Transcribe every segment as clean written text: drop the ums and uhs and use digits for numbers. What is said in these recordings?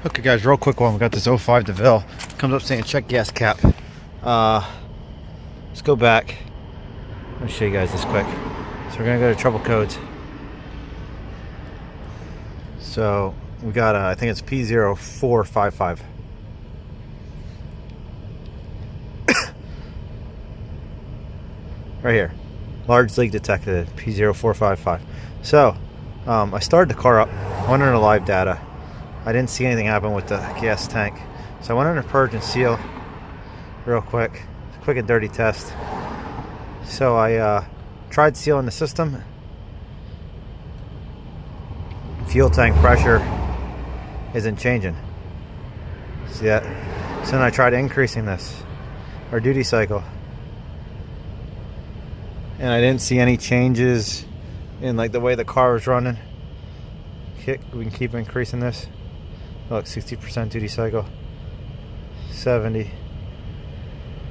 Okay guys, real quick one. We got this 05 Deville. Comes up saying check gas cap. Let's go back. Let me show you guys this quick. So we're gonna go to trouble codes. So we got I think it's P0455. Right here. Large leak detected, P0455. So I started the car up, went into live data. I didn't see anything happen with the gas tank. So I went under purge and seal real quick. Quick and dirty test. So I tried sealing the system. Fuel tank pressure isn't changing. See that? So then I tried increasing this, our duty cycle. And I didn't see any changes in like the way the car was running. We can keep increasing this. Look, 60% duty cycle, 70.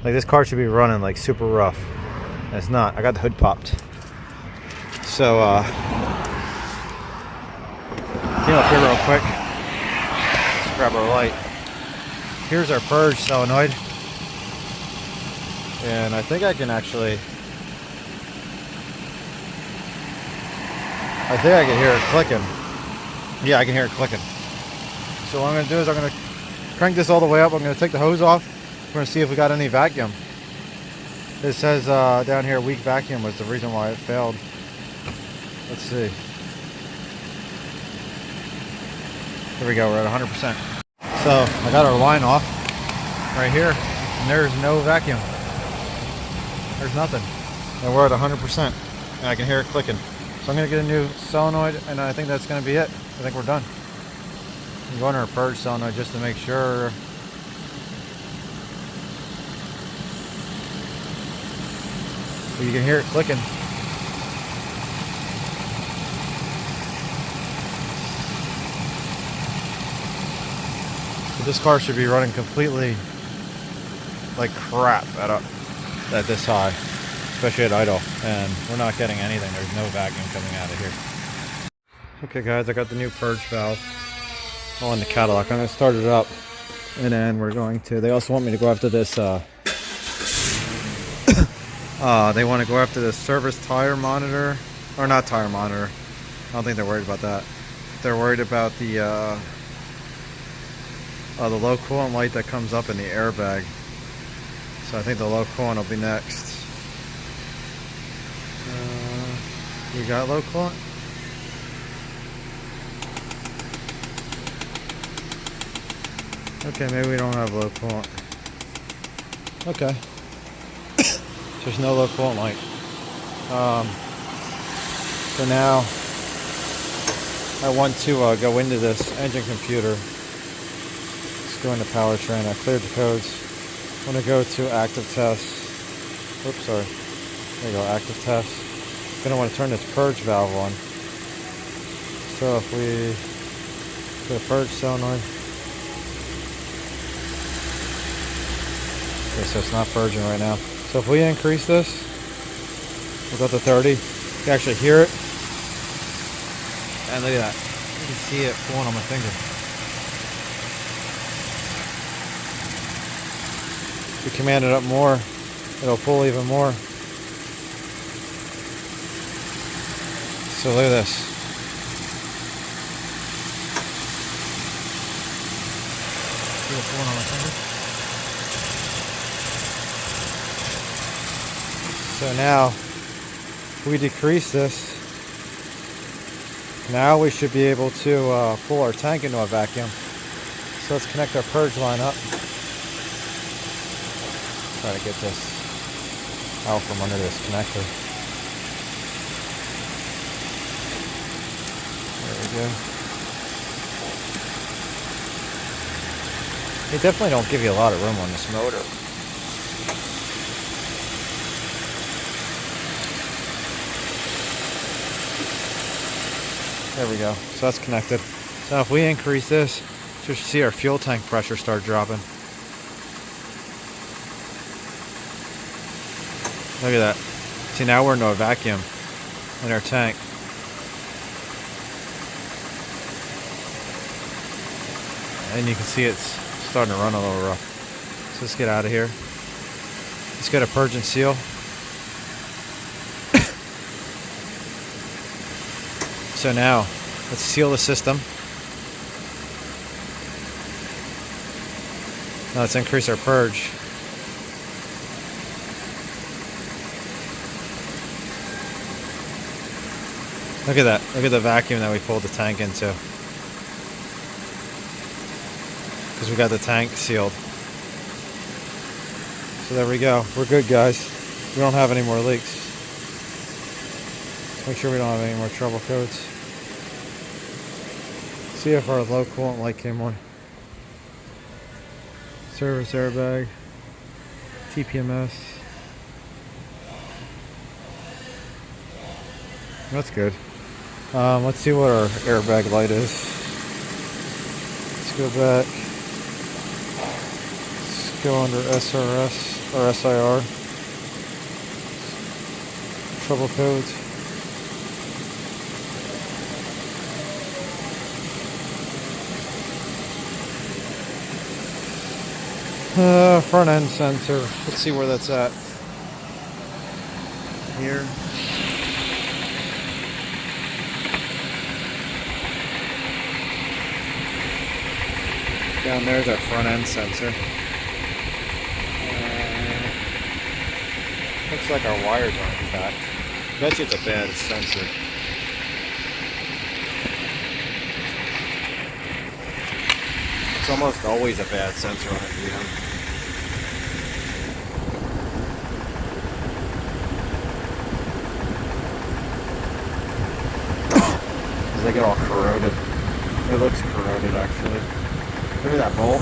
Like this car should be running like super rough. And it's not. I got the hood popped. So came up here real quick. Let's grab our light. Here's our purge solenoid. And I think I can actually hear it clicking. Yeah, I can hear it clicking. So what I'm going to do is I'm going to crank this all the way up. I'm going to take the hose off. We're going to see if we got any vacuum. It says down here weak vacuum was the reason why it failed. Let's see. Here we go, we're at 100%. So I got our line off right here and there's no vacuum. There's nothing. And we're at 100% and I can hear it clicking. So I'm going to get a new solenoid and I think that's going to be it. I think we're done. I'm going to our purge solenoid just to make sure. You can hear it clicking. So this car should be running completely like crap at this high, especially at idle, and we're not getting anything. There's no vacuum coming out of here. Okay guys, I got the new purge valve on the Cadillac. I'm going to start it up and then we're going to, they also want me to go after this they want to go after the service tire monitor, or not tire monitor. I don't think they're worried about that. They're worried about the low coolant light that comes up in the airbag. So I think the low coolant will be next. You got low coolant? Okay, maybe we don't have low coolant. Okay. There's no low coolant light. So now I want to go into this engine computer. Let's go into powertrain. I cleared the codes. I want to go to active tests. Oops, sorry. There you go, active tests. Then I want to turn this purge valve on. So if we go to purge solenoid. Okay, so it's not purging right now. So if we increase this, we'll go to 30. You can actually hear it. And look at that. You can see it pulling on my finger. If we command it up more, it'll pull even more. So look at this. See it pulling on my finger? So now, if we decrease this, now we should be able to pull our tank into a vacuum. So let's connect our purge line up. Try to get this out from under this connector. There we go. They definitely don't give you a lot of room on this motor. There we go. So that's connected. So if we increase this, you should see our fuel tank pressure start dropping. Look at that. See, now we're into a vacuum in our tank. and you can see it's starting to run a little rough. So let's get out of here. Let's go to Purge and Seal. So now, let's seal the system. Now let's increase our purge. Look at that. Look at the vacuum that we pulled the tank into. Because we got the tank sealed. So there we go. We're good, guys. We don't have any more leaks. Make sure we don't have any more trouble codes. See if our low coolant light came on. Service airbag. TPMS. That's good. Let's see what our airbag light is. Let's go back. Let's go under SRS or SIR. Trouble codes. Front end sensor. Let's see where that's at. Here. Down there's our front end sensor. Looks like our wires are intact. I bet you it's a bad sensor. It's almost always a bad sensor on a VM. They get all corroded. It looks corroded actually. Look at that bolt.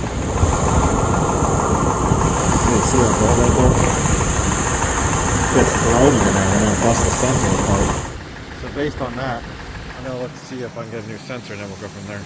You see that bolt right there? It's corroded in there and it'll bust the sensor apart. So based on that, I'm going to look to see if I can get a new sensor and then we'll go from there.